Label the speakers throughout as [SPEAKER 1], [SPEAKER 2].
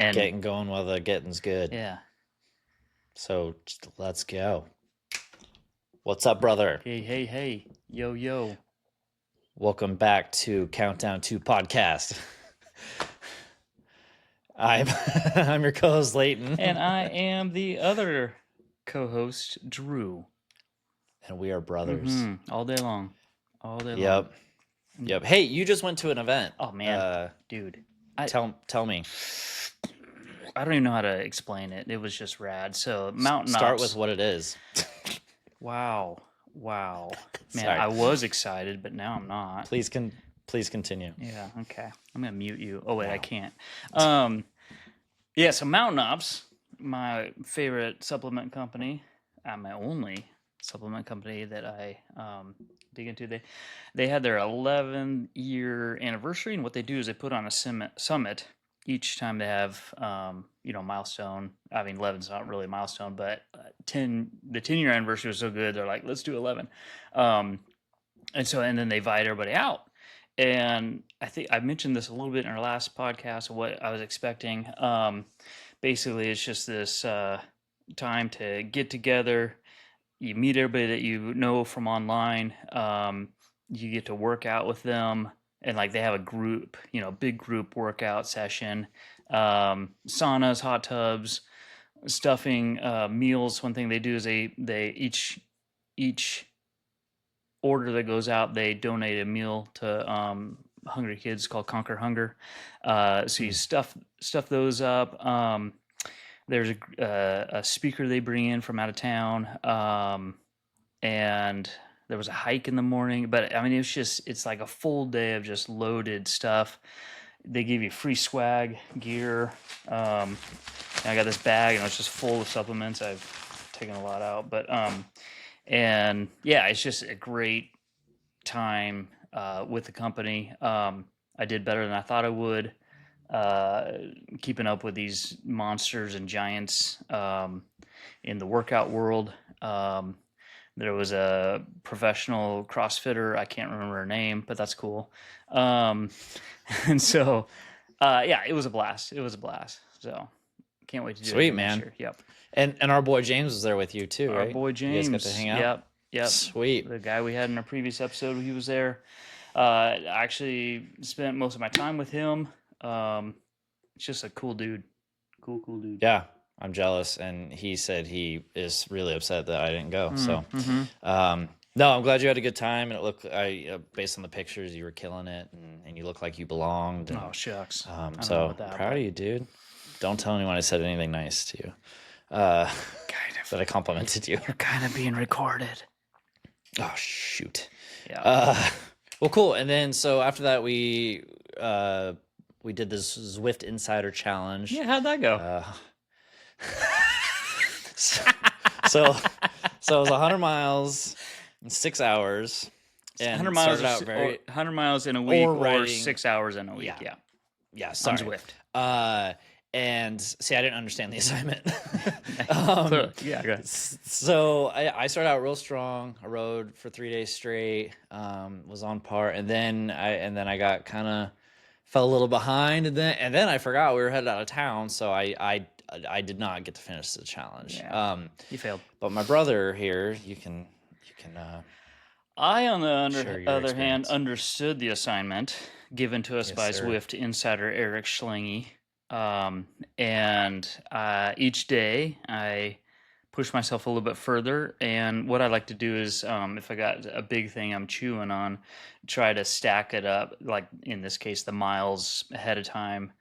[SPEAKER 1] And
[SPEAKER 2] getting going while the getting's good.
[SPEAKER 1] yeah.
[SPEAKER 2] So let's go. What's up, brother?
[SPEAKER 1] Hey. Yo.
[SPEAKER 2] Welcome back to Countdown 2 Podcast. I'm I'm your co-host Layton.
[SPEAKER 1] And I am the other co-host, Drew.
[SPEAKER 2] And we are brothers.
[SPEAKER 1] All day long.
[SPEAKER 2] Yep. Hey, you just went to an event.
[SPEAKER 1] Oh man, dude.
[SPEAKER 2] Tell me.
[SPEAKER 1] I don't even know how to explain it. It was just rad. So mountain
[SPEAKER 2] Start
[SPEAKER 1] ops.
[SPEAKER 2] with what it is.
[SPEAKER 1] Wow. Man,
[SPEAKER 2] Sorry.
[SPEAKER 1] I was excited, but now I'm not.
[SPEAKER 2] Please continue.
[SPEAKER 1] Yeah, okay. I'm gonna mute you. Oh wait, I can't. Yeah, so Mountain Ops, my favorite supplement company, my only supplement company that I dig into. They had their 11-year anniversary, and what they do is they put on a summit each time they have milestone. I mean, 11's not really a milestone, but the 10-year anniversary was so good, they're like, let's do 11. And then they invite everybody out. And I think I mentioned this a little bit in our last podcast of what I was expecting. Basically, it's just this time to get together. You meet everybody that you know from online. You get to work out with them. And like they have a group, big group workout session, saunas, hot tubs, stuffing, meals. One thing they do is they each order that goes out, they donate a meal to hungry kids called Conquer Hunger. So you stuff those up. There's a speaker they bring in from out of town, and there was a hike in the morning. But I mean, it's like a full day of just loaded stuff. They give you free swag gear. And I got this bag, and it's just full of supplements. I've taken a lot out, but and yeah, it's just a great time with the company. I did better than I thought I would, keeping up with these monsters and giants in the workout world. There was a professional CrossFitter. I can't remember her name, but that's cool. And so, yeah, it was a blast. So can't wait to do it
[SPEAKER 2] Sweet,
[SPEAKER 1] next
[SPEAKER 2] man.
[SPEAKER 1] year. Yep.
[SPEAKER 2] And our boy James was there with you too, right?
[SPEAKER 1] Our boy James.
[SPEAKER 2] You guys got to hang out?
[SPEAKER 1] Yep.
[SPEAKER 2] Sweet.
[SPEAKER 1] The guy we had in our previous episode, he was there. I actually spent most of my time with him. It's just a cool dude. Cool dude.
[SPEAKER 2] Yeah, I'm jealous, and he said he is really upset that I didn't go. So, no, I'm glad you had a good time, and it looked, based on the pictures, you were killing it, and you looked like you belonged. And,
[SPEAKER 1] Oh shucks.
[SPEAKER 2] So proud of you, dude. Don't tell anyone I said anything nice to you. That I complimented you.
[SPEAKER 1] You're kind of being recorded.
[SPEAKER 2] Oh shoot.
[SPEAKER 1] Yeah.
[SPEAKER 2] Well, cool. And then so after that, we did this Zwift Insider challenge.
[SPEAKER 1] Yeah, how'd that go?
[SPEAKER 2] So it was 100 miles in 6 hours. And
[SPEAKER 1] 100 miles, 100 miles in a week, or 6 hours in a week.
[SPEAKER 2] Yeah. Sorry.
[SPEAKER 1] On Zwift.
[SPEAKER 2] And see, I didn't understand the assignment.
[SPEAKER 1] Yeah, go ahead.
[SPEAKER 2] So I started out real strong. I rode for 3 days straight. Was on par, and then I got kind of fell a little behind, and then I forgot we were headed out of town, so I did not get to finish the challenge.
[SPEAKER 1] Yeah. You failed.
[SPEAKER 2] But my brother here, you can.
[SPEAKER 1] I, on the other hand, understood the assignment given to us by Zwift Insider Eric Schlange. And each day I push myself a little bit further. And what I like to do is, if I got a big thing I'm chewing on, try to stack it up, like in this case, the miles ahead of time,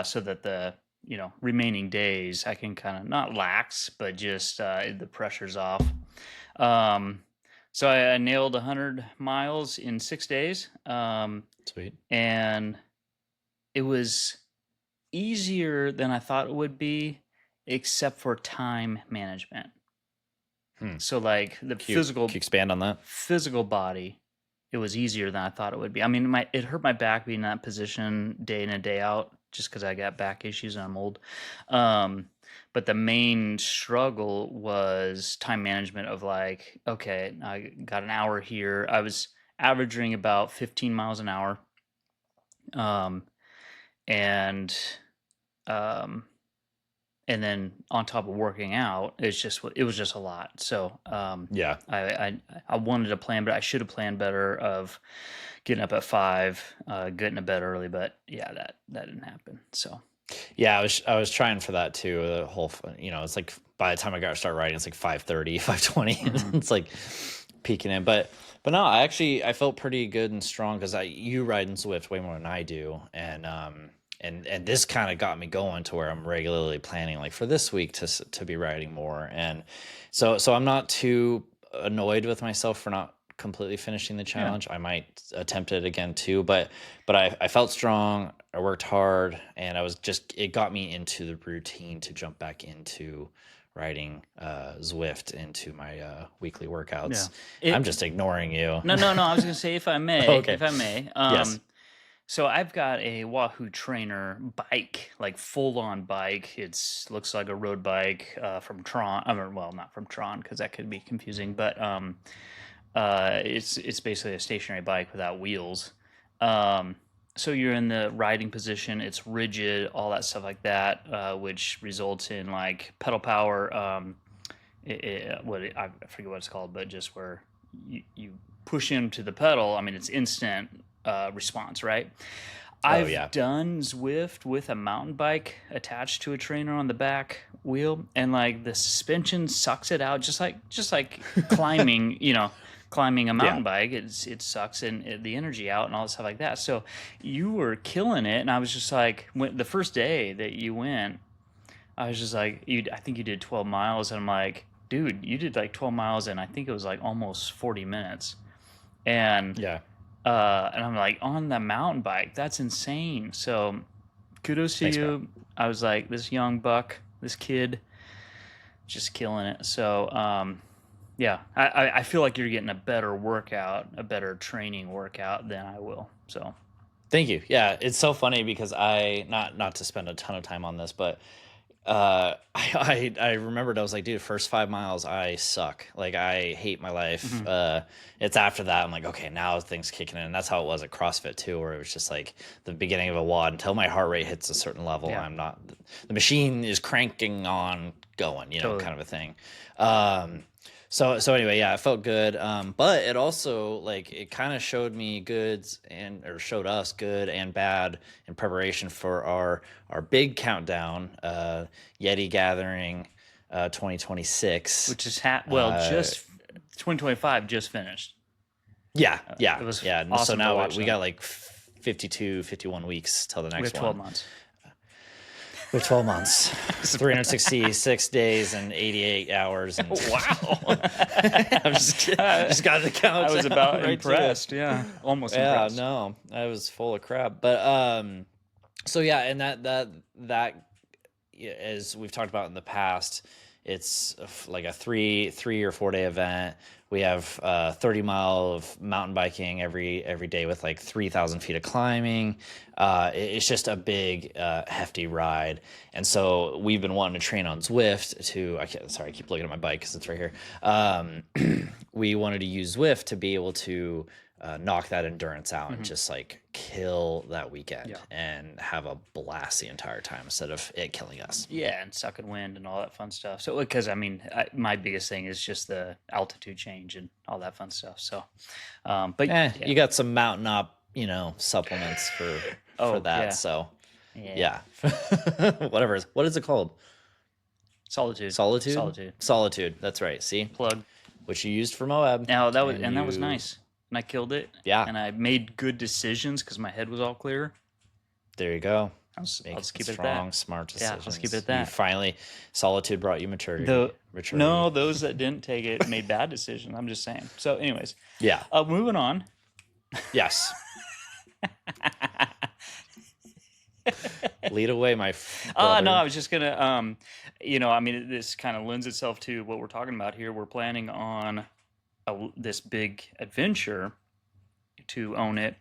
[SPEAKER 1] so that the remaining days I can kind of not lax, but just the pressure's off. So I nailed 100 miles in 6 days.
[SPEAKER 2] Sweet.
[SPEAKER 1] And it was easier than I thought it would be, except for time management. So like the physical,
[SPEAKER 2] can you expand on that?
[SPEAKER 1] Physical body, it was easier than I thought it would be. I mean, it hurt my back being in that position day in and day out, just because I got back issues and I'm old. But the main struggle was time management of like, okay, I got an hour here. I was averaging about 15 miles an hour. And um, and then on top of working out, it was just a lot. So
[SPEAKER 2] Yeah.
[SPEAKER 1] I wanted to plan, but I should have planned better of getting up at 5, getting to bed early. But yeah, that didn't happen. So
[SPEAKER 2] Yeah, I was trying for that too. The whole, it's like by the time I got to start writing, it's like 5:30, 5:20. It's like peaking in. But no, I felt pretty good and strong because you ride in Zwift way more than I do, and this kind of got me going to where I'm regularly planning like for this week to be riding more, and so I'm not too annoyed with myself for not completely finishing the challenge. I might attempt it again too, but I felt strong. I worked hard, and it got me into the routine to jump back into riding Zwift into my weekly workouts. I'm just ignoring you.
[SPEAKER 1] No. I was gonna say if I may,
[SPEAKER 2] Okay.
[SPEAKER 1] if I may.
[SPEAKER 2] Yes.
[SPEAKER 1] So I've got a Wahoo Trainer bike, like full on bike. Looks like a road bike from Tron. I mean, well, not from Tron because that could be confusing, but it's basically a stationary bike without wheels. So you're in the riding position. It's rigid, all that stuff like that, which results in like pedal power. I forget what it's called, but just where you push into the pedal. I mean, it's instant response, right? I've done Zwift with a mountain bike attached to a trainer on the back wheel, and like the suspension sucks it out, just like climbing, climbing a mountain bike. It sucks the energy out and all this stuff like that. So you were killing it, and I was just like, the first day that you went, I was just like, I think you did 12 miles, and I'm like, dude, you did like 12 miles, and I think it was like almost 40 minutes, and and I'm like, on the mountain bike, that's insane. So kudos to you.
[SPEAKER 2] Bro.
[SPEAKER 1] I was like, this young buck, this kid, just killing it. So yeah, I feel like you're getting a better workout, a better training workout than I will. So
[SPEAKER 2] Thank you. Yeah, it's so funny because not to spend a ton of time on this, but I remembered I was like, dude, first 5 miles I suck. Like I hate my life. It's after that I'm like, okay, now things kicking in. And that's how it was at CrossFit too, where it was just like the beginning of a WOD until my heart rate hits a certain level. I'm not, the machine is cranking on going,
[SPEAKER 1] Totally.
[SPEAKER 2] kind of a thing. So anyway, yeah, it felt good. But it also like it kind of showed us good and bad in preparation for our big countdown, Yeti Gathering 2026,
[SPEAKER 1] which is just 2025 just finished.
[SPEAKER 2] Yeah.
[SPEAKER 1] It was
[SPEAKER 2] Awesome. So now we got like 51 weeks till the next one.
[SPEAKER 1] We have 12 months.
[SPEAKER 2] With 12 months, 366 days and 88 hours. And
[SPEAKER 1] Wow.
[SPEAKER 2] I'm just got the count.
[SPEAKER 1] I was about impressed. Yeah. Almost impressed.
[SPEAKER 2] No, I was full of crap. But so yeah, and that as we've talked about in the past, it's like a 3 or 4 day event. We have 30 mile of mountain biking every day with like 3,000 feet of climbing. It's just a big, hefty ride. And so we've been wanting to train on Zwift I keep looking at my bike because it's right here. We wanted to use Zwift to be able to knock that endurance out and just like kill that weekend and have a blast the entire time instead of it killing us.
[SPEAKER 1] Yeah, and sucking wind and all that fun stuff. So because I mean, my biggest thing is just the altitude change and all that fun stuff. So, but
[SPEAKER 2] you got some mountain up, supplements for that.
[SPEAKER 1] Yeah.
[SPEAKER 2] So yeah, whatever. What is it called? Solitude. That's right. See,
[SPEAKER 1] plug,
[SPEAKER 2] which you used for Moab.
[SPEAKER 1] Now that was nice. And I killed it.
[SPEAKER 2] Yeah.
[SPEAKER 1] And I made good decisions because my head was all clear.
[SPEAKER 2] There you go.
[SPEAKER 1] I'll just keep it at that.
[SPEAKER 2] Strong, smart decisions.
[SPEAKER 1] Yeah, let's keep it at that.
[SPEAKER 2] You finally, Solitude brought you maturity.
[SPEAKER 1] No, those that didn't take it made bad decisions. I'm just saying. So anyways.
[SPEAKER 2] Yeah.
[SPEAKER 1] Moving on.
[SPEAKER 2] Yes. Lead away, my brother.
[SPEAKER 1] No, I was just going to, I mean, this kind of lends itself to what we're talking about here. We're planning on this big adventure to own it.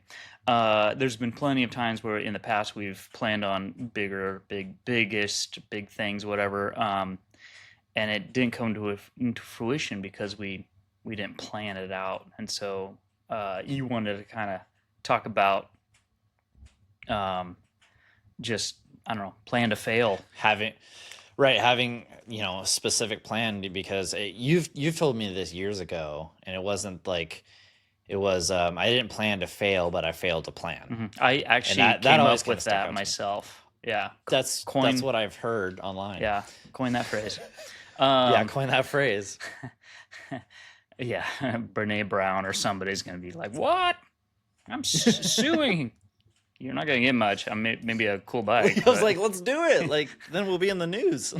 [SPEAKER 1] There's been plenty of times where in the past we've planned on biggest things, whatever, and it didn't come into fruition because we didn't plan it out. And so you wanted to kind of talk about just I don't know, plan to fail.
[SPEAKER 2] having a specific plan, because you've told me this years ago, and it wasn't like it was I didn't plan to fail, but I failed to plan.
[SPEAKER 1] I
[SPEAKER 2] And
[SPEAKER 1] actually
[SPEAKER 2] that
[SPEAKER 1] came
[SPEAKER 2] always
[SPEAKER 1] up
[SPEAKER 2] kind of
[SPEAKER 1] with
[SPEAKER 2] stuck
[SPEAKER 1] that
[SPEAKER 2] out to me.
[SPEAKER 1] myself. Yeah,
[SPEAKER 2] That's
[SPEAKER 1] coin.
[SPEAKER 2] what I've heard online.
[SPEAKER 1] Yeah, coin that phrase.
[SPEAKER 2] Yeah, coin that phrase.
[SPEAKER 1] Yeah, Brene Brown or somebody's gonna be like, "What? I'm suing." You're not gonna get much. I mean, maybe a cool bike.
[SPEAKER 2] I was like, let's do it. Like, then we'll be in the news.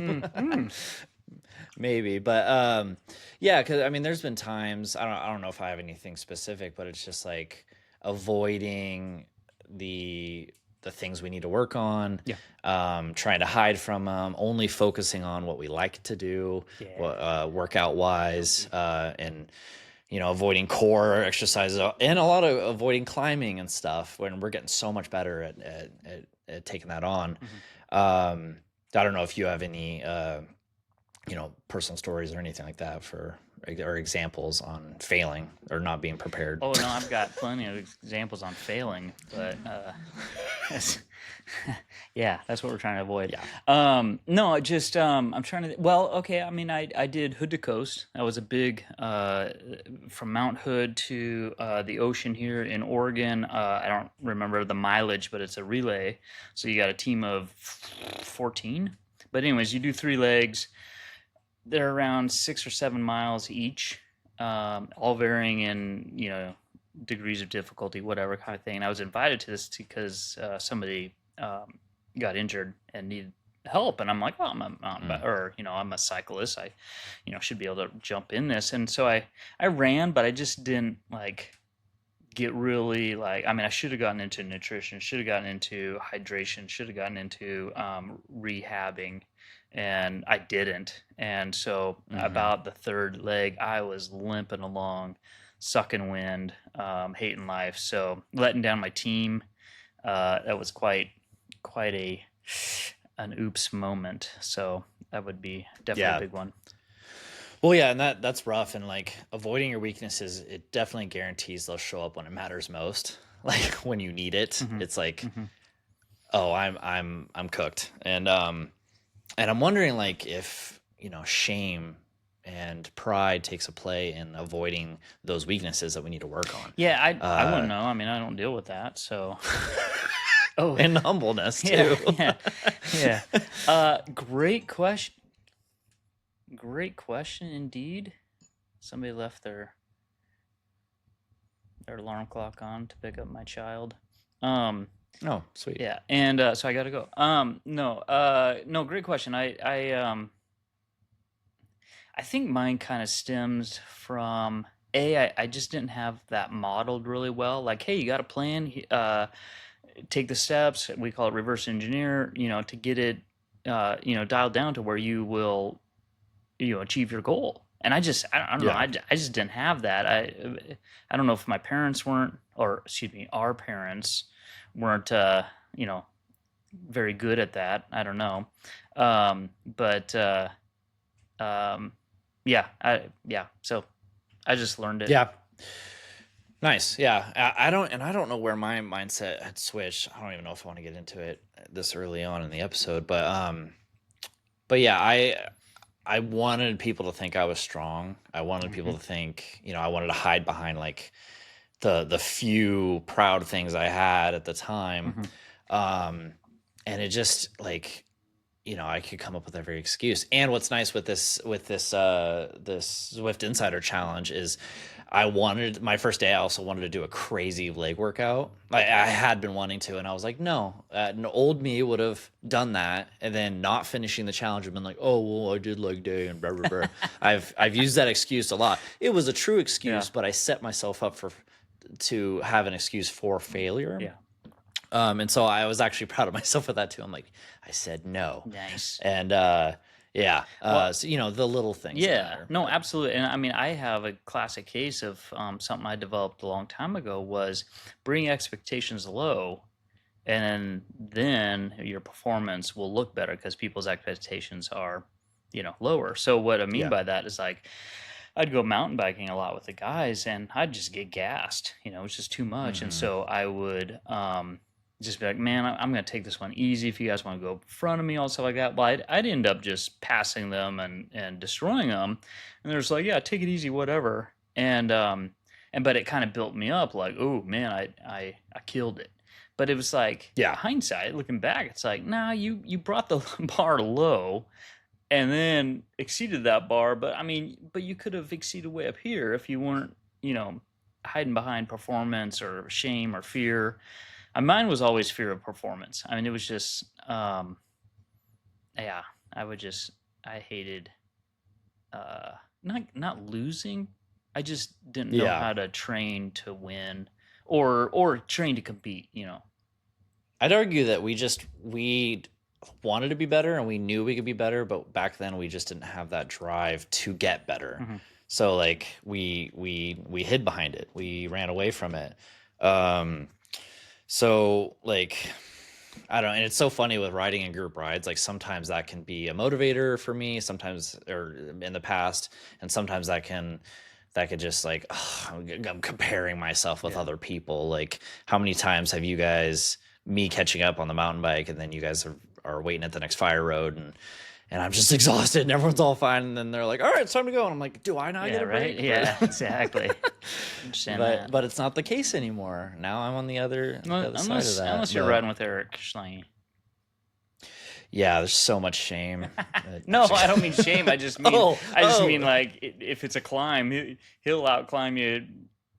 [SPEAKER 2] Maybe, but yeah, because I mean, there's been times, I don't know if I have anything specific, but it's just like avoiding the things we need to work on.
[SPEAKER 1] Yeah.
[SPEAKER 2] Trying to hide from them, only focusing on what we like to do, workout wise, and avoiding core exercises, and a lot of avoiding climbing and stuff, when we're getting so much better at taking that on. I don't know if you have any personal stories or anything like that or examples on failing or not being prepared.
[SPEAKER 1] Oh no, I've got plenty of examples on failing, but yeah, that's what we're trying to avoid.
[SPEAKER 2] Yeah.
[SPEAKER 1] No, just I'm trying to. Well, okay. I mean, I did Hood to Coast. That was a big from Mount Hood to the ocean here in Oregon. I don't remember the mileage, but it's a relay. So you got a team of 14. But anyways, you do 3 legs. They're around 6 or 7 miles each, all varying in degrees of difficulty, whatever kind of thing. And I was invited to this because somebody got injured and needed help, and I'm like, well, I'm a mountain or I'm a cyclist. I should be able to jump in this, and so I ran, but I just didn't get really I mean, I should have gotten into nutrition, should have gotten into hydration, should have gotten into rehabbing. And I didn't. And so about the 3rd leg, I was limping along, sucking wind, hating life. So letting down my team, that was quite an oops moment. So that would be definitely a big one.
[SPEAKER 2] Well, yeah, and that's rough. And avoiding your weaknesses, it definitely guarantees they'll show up when it matters most. Like when you need it, it's like, oh, I'm cooked. And I'm wondering if, shame and pride takes a play in avoiding those weaknesses that we need to work on.
[SPEAKER 1] Yeah, I wouldn't know. I mean, I don't deal with that, so.
[SPEAKER 2] Oh, and humbleness too.
[SPEAKER 1] Yeah. Great question. Great question indeed. Somebody left their alarm clock on to pick up my child.
[SPEAKER 2] Oh, sweet.
[SPEAKER 1] Yeah, and so I got to go. No, great question. I think mine kind of stems from I just didn't have that modeled really well. Like, hey, you got a plan, take the steps. We call it reverse engineer. To get it, dialed down to where you will, achieve your goal. And I don't know. I just didn't have that. I don't know if my parents weren't, or excuse me, our parents weren't very good at that. I don't know. So I just learned it.
[SPEAKER 2] Yeah. Nice. Yeah. I don't know where my mindset had switched. I don't even know if I want to get into it this early on in the episode, but yeah, I wanted people to think I was strong. I wanted people to think, I wanted to hide behind the few proud things I had at the time. And it just I could come up with every excuse. And what's nice with this Zwift Insider challenge is my first day, I also wanted to do a crazy leg workout. I had been wanting to, and I was like, no, an old me would have done that, and then not finishing the challenge and been like, oh, well, I did leg day and blah, blah, blah. I've used that excuse a lot. It was a true excuse, but I set myself up to have an excuse for failure.
[SPEAKER 1] Yeah.
[SPEAKER 2] And so I was actually proud of myself for that too. I'm like, I said no.
[SPEAKER 1] Nice.
[SPEAKER 2] And so the little things.
[SPEAKER 1] Yeah, no, absolutely. And I mean, I have a classic case of something I developed a long time ago was bring expectations low, and then your performance will look better because people's expectations are, lower. So what I mean by that is I'd go mountain biking a lot with the guys, and I'd just get gassed. It's just too much. And so I would just be like, man, I'm going to take this one easy. If you guys want to go in front of me, all stuff like that. Well, I'd end up just passing them and destroying them. And they're just like, yeah, take it easy, whatever. But it kind of built me up like, oh man, I killed it. But it was like,
[SPEAKER 2] Yeah.
[SPEAKER 1] hindsight, looking back, it's like, nah, you brought the bar low and then exceeded that bar. But I mean, but you could have exceeded way up here if you weren't, hiding behind performance or shame or fear. Mine was always fear of performance. I mean, it was just, yeah, I hated, not losing. I just didn't know
[SPEAKER 2] Yeah.
[SPEAKER 1] how to train to win or train to compete,
[SPEAKER 2] I'd argue that we wanted to be better and we knew we could be better, but back then we just didn't have that drive to get better.
[SPEAKER 1] Mm-hmm.
[SPEAKER 2] So like we hid behind it. We ran away from it. So like I don't know, and it's so funny with riding in group rides, like sometimes that can be a motivator for me, sometimes or in the past, and sometimes that could just like I'm comparing myself with other people. Like how many times have you guys me catching up on the mountain bike and then you guys are waiting at the next fire road and I'm just exhausted and everyone's all fine and then they're like, all right, it's time to go. And I'm like, do I not get a break?
[SPEAKER 1] Yeah, exactly.
[SPEAKER 2] But it's not the case anymore. Now I'm on the other side of that.
[SPEAKER 1] Unless you're riding with Eric Schlange.
[SPEAKER 2] Yeah, there's so much shame.
[SPEAKER 1] No, I don't mean shame. I just mean like if it's a climb, he'll out climb you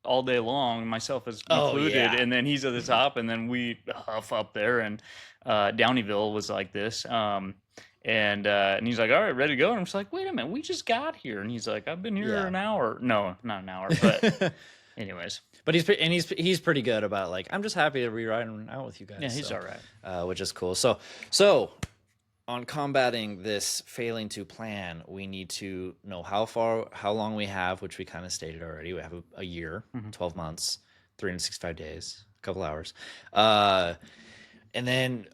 [SPEAKER 1] all day long, myself as included, and then he's at the top, and then we huff up there. And Downeyville was like this, and he's like, "All right, ready to go." And I'm just like, "Wait a minute, we just got here." And he's like, "I've been here an hour." No, not an hour, but anyways.
[SPEAKER 2] But he's pretty good about like, I'm just happy to be riding out with you guys.
[SPEAKER 1] Yeah, he's all right,
[SPEAKER 2] which is cool. So on combating this failing to plan, we need to know how long we have, which we kind of stated already. We have a year, 12 months, 365 days, a couple hours. And then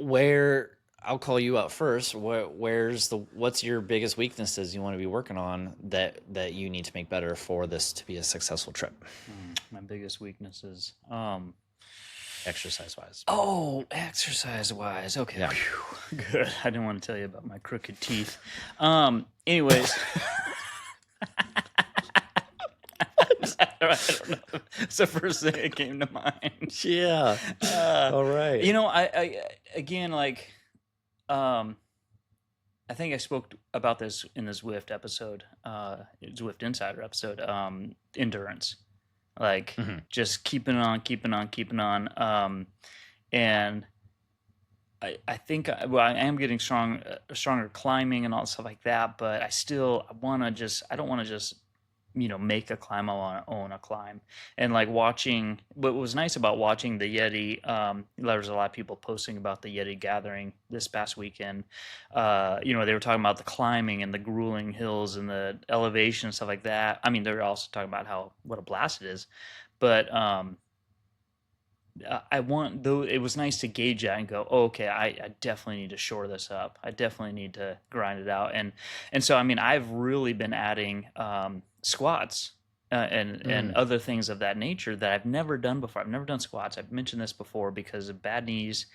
[SPEAKER 2] where I'll call you out first. What's your biggest weaknesses you want to be working on that you need to make better for this to be a successful trip?
[SPEAKER 1] My biggest weaknesses.
[SPEAKER 2] Exercise-wise.
[SPEAKER 1] Oh, exercise-wise. Okay.
[SPEAKER 2] Yeah.
[SPEAKER 1] Good. I didn't want to tell you about my crooked teeth. Anyways. I don't know. It's the first thing that came to mind.
[SPEAKER 2] Yeah. All right.
[SPEAKER 1] I again, like, I think I spoke about this in the Zwift episode, Zwift Insider episode, endurance. Like just keeping on. And I think I am getting stronger climbing and all stuff like that, but I don't want to just make a climb. I want to own a climb. And like watching, what was nice about watching the Yeti, there was a lot of people posting about the Yeti gathering this past weekend. They were talking about the climbing and the grueling hills and the elevation and stuff like that. I mean, they're also talking about what a blast it is, but it was nice to gauge that and go, oh, okay, I definitely need to shore this up. I definitely need to grind it out. And so, I mean, I've really been adding squats and other things of that nature that I've never done before. I've never done squats. I've mentioned this before because of bad knees,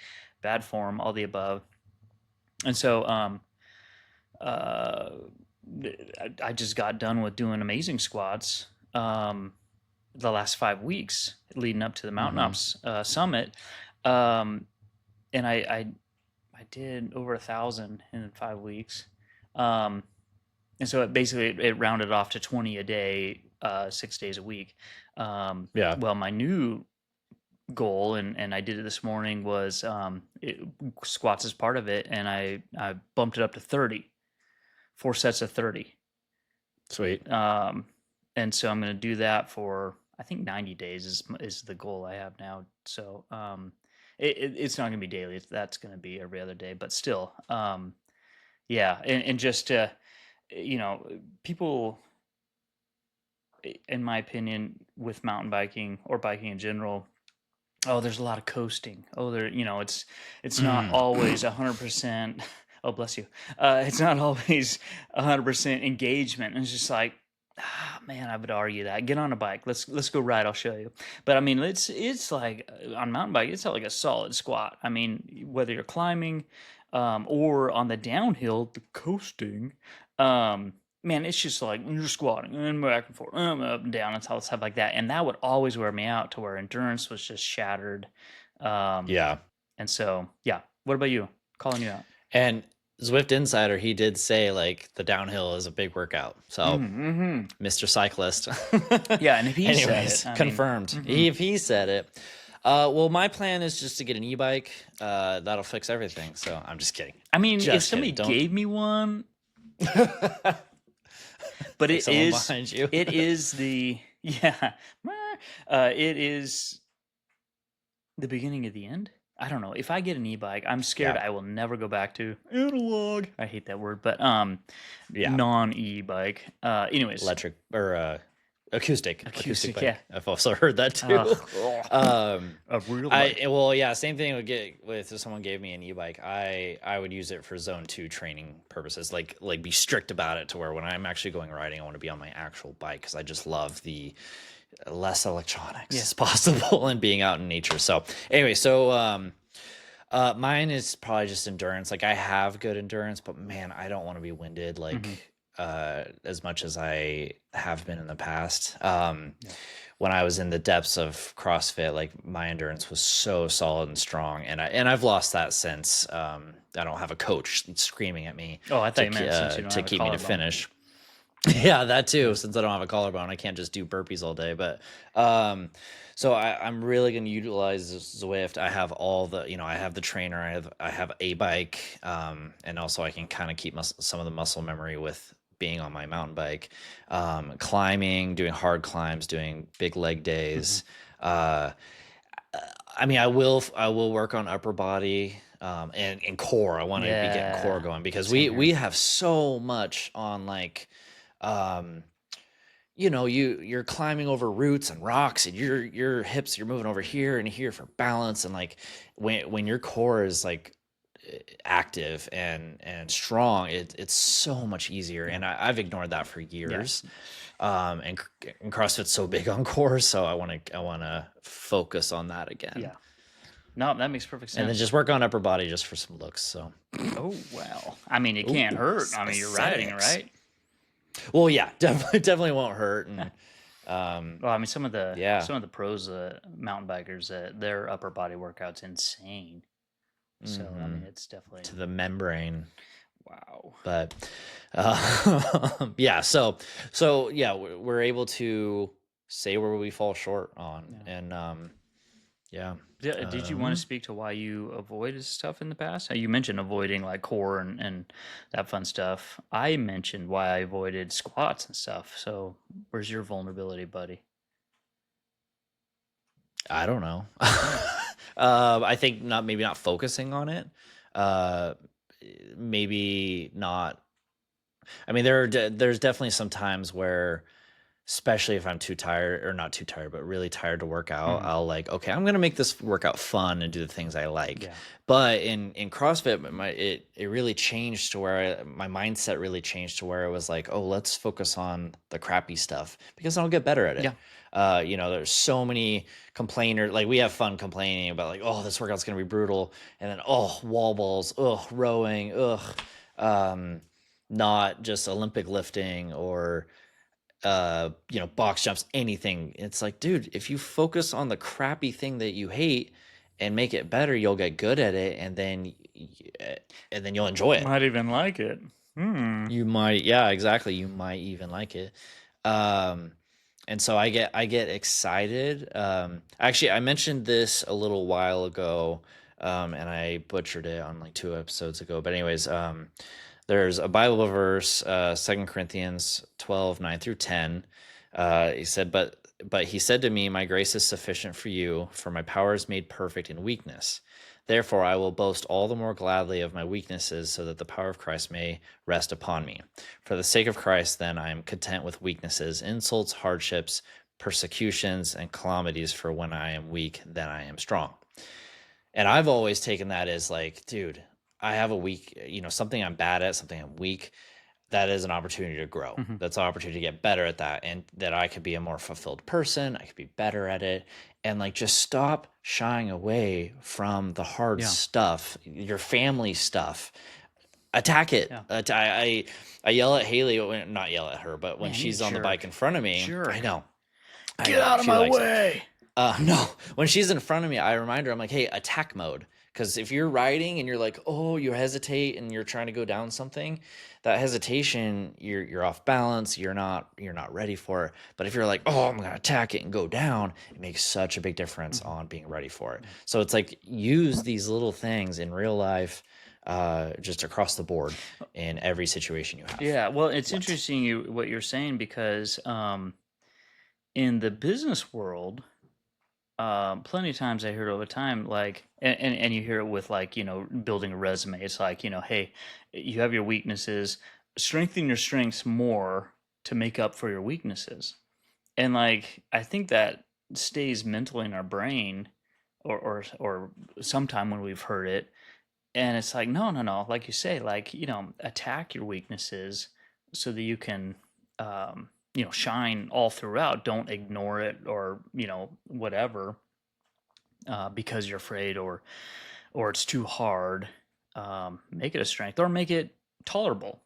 [SPEAKER 1] bad form, all the above. And so I just got done with doing amazing squats the last 5 weeks leading up to the Mountain Ops Summit. And I did over 1,000 in 5 weeks. And so it rounded off to 20 a day, 6 days a week. Well, my new goal, and I did it this morning, was squats is part of it, and I bumped it up to 30, 4 sets of 30.
[SPEAKER 2] Sweet.
[SPEAKER 1] And so I'm going to do that for, I think 90 days is the goal I have now. So it's not going to be daily. That's going to be every other day, but still, yeah. And just people, in my opinion, with mountain biking or biking in general, there's a lot of coasting. It's not always 100%. Oh, bless you. It's not always 100% engagement. And it's just like, Man, I would argue that. Get on a bike. Let's go ride. I'll show you. But I mean, it's like on mountain bike, it's like a solid squat. I mean, whether you're climbing, or on the downhill, the coasting, man, it's just like you're squatting and back and forth, up and down, and stuff like that. And that would always wear me out to where endurance was just shattered. Um,
[SPEAKER 2] Yeah.
[SPEAKER 1] and so, yeah. What about you? Calling you out.
[SPEAKER 2] And Zwift Insider, he did say like the downhill is a big workout. So,
[SPEAKER 1] Mm-hmm.
[SPEAKER 2] Mr. Cyclist.
[SPEAKER 1] Yeah, and if he said
[SPEAKER 2] Anyways,
[SPEAKER 1] it, I mean,
[SPEAKER 2] confirmed.
[SPEAKER 1] mhm.
[SPEAKER 2] If he said it. Well, my plan is just to get an e-bike. That'll fix everything. So I'm just kidding.
[SPEAKER 1] I mean, if
[SPEAKER 2] Just
[SPEAKER 1] somebody
[SPEAKER 2] kidding. Don't
[SPEAKER 1] gave me one, but
[SPEAKER 2] like
[SPEAKER 1] it
[SPEAKER 2] someone
[SPEAKER 1] is
[SPEAKER 2] behind you.
[SPEAKER 1] it is the yeah, it is the beginning of the end. I don't know. If I get an e-bike, I'm scared
[SPEAKER 2] Yeah.
[SPEAKER 1] I will never go back to analog. I hate that word, but
[SPEAKER 2] Yeah.
[SPEAKER 1] non-e-bike. Anyways,
[SPEAKER 2] Electric or acoustic
[SPEAKER 1] acoustic,
[SPEAKER 2] bike.
[SPEAKER 1] yeah.
[SPEAKER 2] I've also heard that too.
[SPEAKER 1] A real bike.
[SPEAKER 2] Well, yeah, same thing would get with if someone gave me an e-bike. I would use it for zone 2 training purposes, like be strict about it to where when I'm actually going riding, I want to be on my actual bike because I just love the less electronics as possible and being out in nature. So anyway, mine is probably just endurance. Like I have good endurance, but man, I don't want to be winded like as much as I have been in the past. When I was in the depths of CrossFit, like my endurance was so solid and strong, and I've lost that since. I don't have a coach screaming at me.
[SPEAKER 1] Oh, I thought you meant since you don't
[SPEAKER 2] to
[SPEAKER 1] have a
[SPEAKER 2] keep me to
[SPEAKER 1] collarbone.
[SPEAKER 2] finish. Yeah, that too. Since I don't have a collarbone, I can't just do burpees all day. But so I'm really going to utilize Zwift. I have all the, I have the trainer. I have a bike, and also I can kind of keep some of the muscle memory with being on my mountain bike, climbing, doing hard climbs, doing big leg days. I mean, I will work on upper body. And core. I want to be getting core going because we have so much on like you're climbing over roots and rocks and your hips, you're moving over here and here for balance. And like when your core is like active and strong, it's so much easier. And I've ignored that for years. And CrossFit's so big on core. So I want to focus on that again.
[SPEAKER 1] Yeah. No, that makes perfect sense.
[SPEAKER 2] And then just work on upper body just for some looks. So.
[SPEAKER 1] Oh, well. I mean, it can't hurt. I mean, you're riding, right?
[SPEAKER 2] Well, yeah, definitely won't hurt. And
[SPEAKER 1] well, I mean, some of the pros, mountain bikers, their upper body workouts insane. So I mean, it's definitely
[SPEAKER 2] to the membrane.
[SPEAKER 1] Wow.
[SPEAKER 2] But yeah, so yeah, we're able to say where we fall short on, and yeah.
[SPEAKER 1] Did you want to speak to why you avoided stuff in the past? You mentioned avoiding like core and that fun stuff. I mentioned why I avoided squats and stuff. So where's your vulnerability, buddy?
[SPEAKER 2] I don't know. I think maybe not focusing on it. Maybe not. I mean, there's definitely some times where, especially if I'm too tired, or not too tired, but really tired to work out, I'll like, okay, I'm going to make this workout fun and do the things I like. Yeah. But in CrossFit, it really changed to where my mindset really changed to where it was like, oh, let's focus on the crappy stuff because I'll get better at it. Yeah. There's so many complainers, like we have fun complaining about like, oh, this workout's going to be brutal. And then, oh, wall balls, rowing, not just Olympic lifting or, box jumps, anything. It's like, dude, if you focus on the crappy thing that you hate and make it better, you'll get good at it, and then you'll enjoy it.
[SPEAKER 1] Might even like it.
[SPEAKER 2] You might, yeah, exactly. You might even like it. And so I get excited. Actually, I mentioned this a little while ago, and I butchered it on like 2 episodes ago. But anyways, there's a Bible verse, 2 Corinthians 12, 9 through 10. He said, but he said to me, my grace is sufficient for you, for my power is made perfect in weakness. Therefore, I will boast all the more gladly of my weaknesses, so that the power of Christ may rest upon me. For the sake of Christ, then, I am content with weaknesses, insults, hardships, persecutions, and calamities, for when I am weak, then I am strong. And I've always taken that as like, dude, I have a weak, something I'm bad at, something I'm weak. that is an opportunity to grow.
[SPEAKER 1] Mhm.
[SPEAKER 2] That's an opportunity to get better at that, and that I could be a more fulfilled person. I could be better at it, and like just stop shying away from the hard
[SPEAKER 1] Yeah.
[SPEAKER 2] stuff, your family stuff. Attack it.
[SPEAKER 1] Yeah.
[SPEAKER 2] I yell at Haley, not yell at her, but when
[SPEAKER 1] Man, you
[SPEAKER 2] she's on the bike
[SPEAKER 1] jerk.
[SPEAKER 2] in front of me, I
[SPEAKER 1] Jerk.
[SPEAKER 2] know,
[SPEAKER 1] Get out of
[SPEAKER 2] she
[SPEAKER 1] my
[SPEAKER 2] likes it.
[SPEAKER 1] way.
[SPEAKER 2] No, when she's in front of me, I remind her, I'm like, hey, attack mode. Because if you're riding and you're like, oh, you hesitate and you're trying to go down something, that hesitation, you're off balance, you're not ready for it. But if you're like, oh, I'm gonna attack it and go down, it makes such a big difference
[SPEAKER 1] Mhm.
[SPEAKER 2] on being ready for it. So it's like use these little things in real life, just across the board in every situation you have.
[SPEAKER 1] Yeah, well, it's
[SPEAKER 2] What?
[SPEAKER 1] interesting what you're saying because in the business world, plenty of times I hear it all the time, like, and you hear it with like, building a resume. It's like, hey, you have your weaknesses, strengthen your strengths more to make up for your weaknesses. And like, I think that stays mentally in our brain, or sometime when we've heard it, and it's like, no, no, no, like you say, like, attack your weaknesses so that you can, shine all throughout. Don't ignore it, or whatever, because you're afraid, or it's too hard. Make it a strength, or make it tolerable.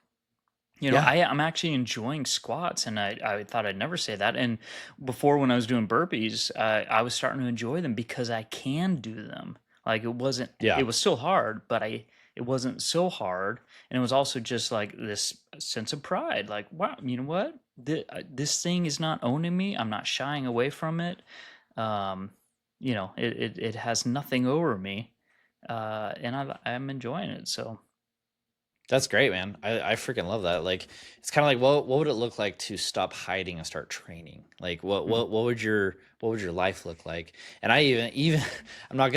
[SPEAKER 2] Yeah.
[SPEAKER 1] I'm actually enjoying squats, and I thought I'd never say that. And before, when I was doing burpees, I was starting to enjoy them because I can do them. Like, it
[SPEAKER 2] Yeah.
[SPEAKER 1] was still hard, but it wasn't so hard. And it was also just like this sense of pride. Like, wow, you know what? This thing is not owning me. I'm not shying away from it. Um, it has nothing over me. And I'm enjoying it. So,
[SPEAKER 2] That's great, man. I freaking love that. Like, it's kind of like, what would it look like to stop hiding and start training? Like,
[SPEAKER 1] mm,
[SPEAKER 2] what would your life look like? And I even I'm not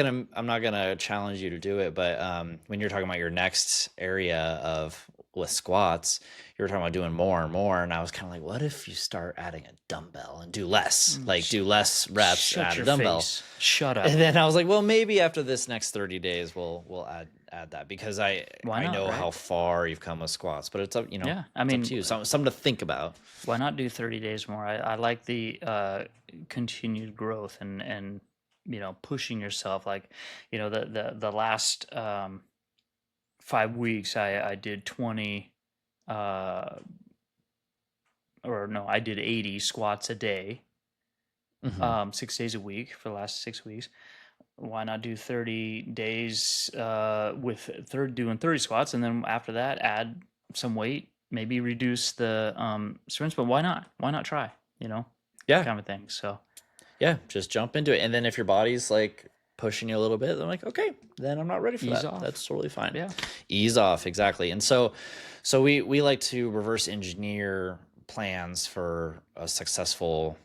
[SPEAKER 2] gonna challenge you to do it, but when you're talking about your next area of with squats, you were talking about doing more and more, and I was kind of like, what if you start adding a dumbbell and do less, like
[SPEAKER 1] sh-
[SPEAKER 2] do less reps,
[SPEAKER 1] shut
[SPEAKER 2] add a
[SPEAKER 1] your
[SPEAKER 2] dumbbell.
[SPEAKER 1] face. Shut up.
[SPEAKER 2] And then I was like, well, maybe after this next 30 days, we'll add that, because
[SPEAKER 1] Why
[SPEAKER 2] I
[SPEAKER 1] not,
[SPEAKER 2] know
[SPEAKER 1] right?
[SPEAKER 2] how far you've come with squats, but it's up,
[SPEAKER 1] Yeah, I
[SPEAKER 2] it's up
[SPEAKER 1] mean,
[SPEAKER 2] to you. Something to think about.
[SPEAKER 1] why not do 30 days more? I like the continued growth, and pushing yourself. Like, the last 5 weeks, I did 20, uh, or no, I did 80 squats a day,
[SPEAKER 2] Hmm.
[SPEAKER 1] 6 days a week for the last 6 weeks. Why not do 30 days with doing 30 squats, and then after that add some weight, maybe reduce the sprints, but why not try,
[SPEAKER 2] Yeah,
[SPEAKER 1] kind of thing. So
[SPEAKER 2] yeah, just jump into it. And then if your body's like pushing you a little bit, I'm like, okay, then I'm not ready for
[SPEAKER 1] ease
[SPEAKER 2] that.
[SPEAKER 1] off.
[SPEAKER 2] That's totally fine.
[SPEAKER 1] Yeah.
[SPEAKER 2] Ease off, exactly. And so we like to reverse engineer plans for a successful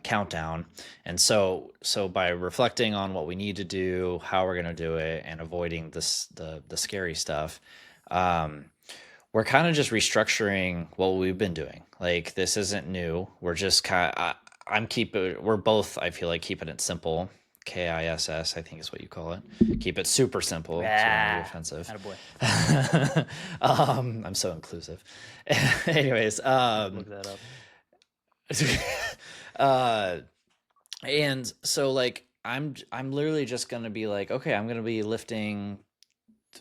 [SPEAKER 2] countdown. And so by reflecting on what we need to do, how we're going to do it, and avoiding the scary stuff, um, we're kind of just restructuring what we've been doing. Like, this isn't new. We're just kind of, we're both, I feel like, keeping it simple. KISS, I think is what you call it. Keep it super simple, so we don't want to be offensive.
[SPEAKER 1] Attaboy.
[SPEAKER 2] I'm so inclusive. Anyways,
[SPEAKER 1] Look that up.
[SPEAKER 2] uh, and so like I'm literally just gonna be like, okay, I'm gonna be lifting,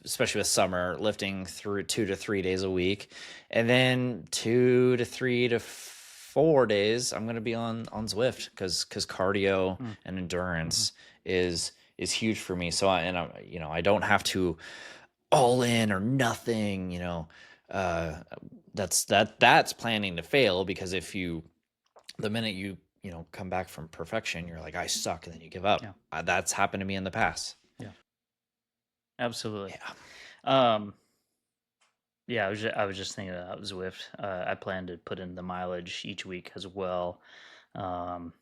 [SPEAKER 2] especially with summer, lifting through 2 to 3 days a week, and then 2 to 3 to 4 days I'm gonna be on Zwift, because cardio
[SPEAKER 1] Mm,
[SPEAKER 2] and
[SPEAKER 1] mhm.
[SPEAKER 2] endurance is huge for me. So I don't have to all in or nothing. Uh, that's planning to fail, because if you the minute you come back from perfection, you're like, I suck, and then you give up.
[SPEAKER 1] Yeah.
[SPEAKER 2] That's happened to me in the past.
[SPEAKER 1] Yeah. Absolutely.
[SPEAKER 2] Yeah.
[SPEAKER 1] Um, yeah, I was just thinking about Zwift. I plan to put in the mileage each week as well. Um,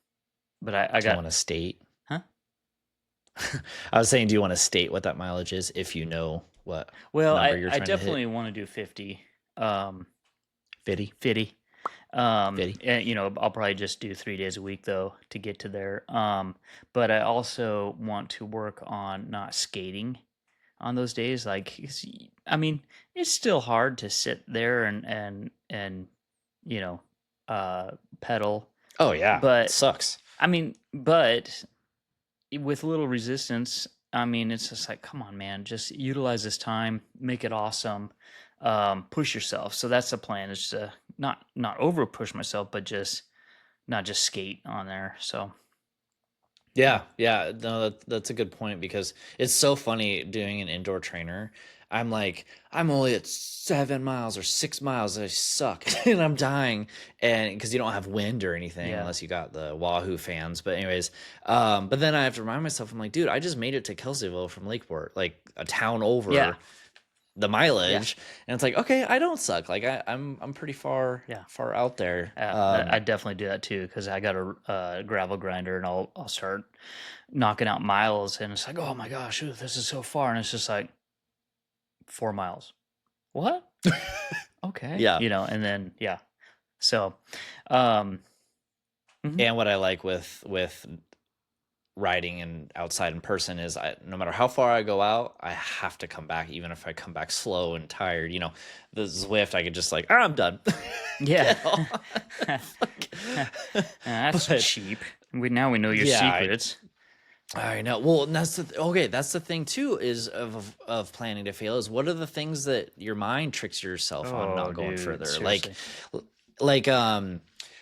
[SPEAKER 1] but I
[SPEAKER 2] Do you
[SPEAKER 1] got,
[SPEAKER 2] want to state?
[SPEAKER 1] huh?
[SPEAKER 2] I was saying, do you want to state what that mileage is, if you know what
[SPEAKER 1] Well,
[SPEAKER 2] number
[SPEAKER 1] I,
[SPEAKER 2] you're
[SPEAKER 1] I
[SPEAKER 2] trying to hit?
[SPEAKER 1] definitely want to do 50, um,
[SPEAKER 2] 50?
[SPEAKER 1] 50.
[SPEAKER 2] 50?
[SPEAKER 1] And, I'll probably just do 3 days a week though to get to there. But I also want to work on not skating. on those days. Like, I mean, it's still hard to sit there and you know, pedal,
[SPEAKER 2] Oh yeah, it
[SPEAKER 1] but
[SPEAKER 2] sucks.
[SPEAKER 1] I mean, but with little resistance, I mean, it's just like, come on, man, just utilize this time, make it awesome, push yourself. So that's the plan, is to not over push myself, but just not just skate on there. So yeah,
[SPEAKER 2] Yeah, yeah, no, that's a good point because it's so funny doing an indoor trainer. I'm like, I'm only at 7 miles or 6 miles. I suck, and I'm dying, and because you don't have wind or anything
[SPEAKER 1] yeah,
[SPEAKER 2] unless you got the Wahoo fans. But anyways, but then I have to remind myself, I'm like, dude, I just made it to Kelseyville from Lakeport, like a town
[SPEAKER 1] yeah,
[SPEAKER 2] over the
[SPEAKER 1] yeah,
[SPEAKER 2] mileage, and it's like, okay, I don't suck. Like I'm pretty
[SPEAKER 1] yeah.
[SPEAKER 2] far out there.
[SPEAKER 1] I definitely do that too, because I got a gravel grinder, and I'll start knocking out miles, and it's like, oh my gosh, ooh, this is so far, and it's just like 4 miles. What? Okay,
[SPEAKER 2] Yeah.
[SPEAKER 1] and then yeah. So, um, mhm.
[SPEAKER 2] And what I like with riding and outside in person is no matter how far I go out, I have to come back, even if I come back slow and tired. The Zwift, I could just like, I'm done.
[SPEAKER 1] Yeah.
[SPEAKER 2] Get off.
[SPEAKER 1] That's
[SPEAKER 2] But
[SPEAKER 1] cheap. We know your
[SPEAKER 2] yeah,
[SPEAKER 1] secrets.
[SPEAKER 2] I know. Well, and that's the thing too is of planning to fail is what are the things that your mind tricks yourself on
[SPEAKER 1] Oh,
[SPEAKER 2] not going
[SPEAKER 1] dude,
[SPEAKER 2] further. Like
[SPEAKER 1] seriously.
[SPEAKER 2] like um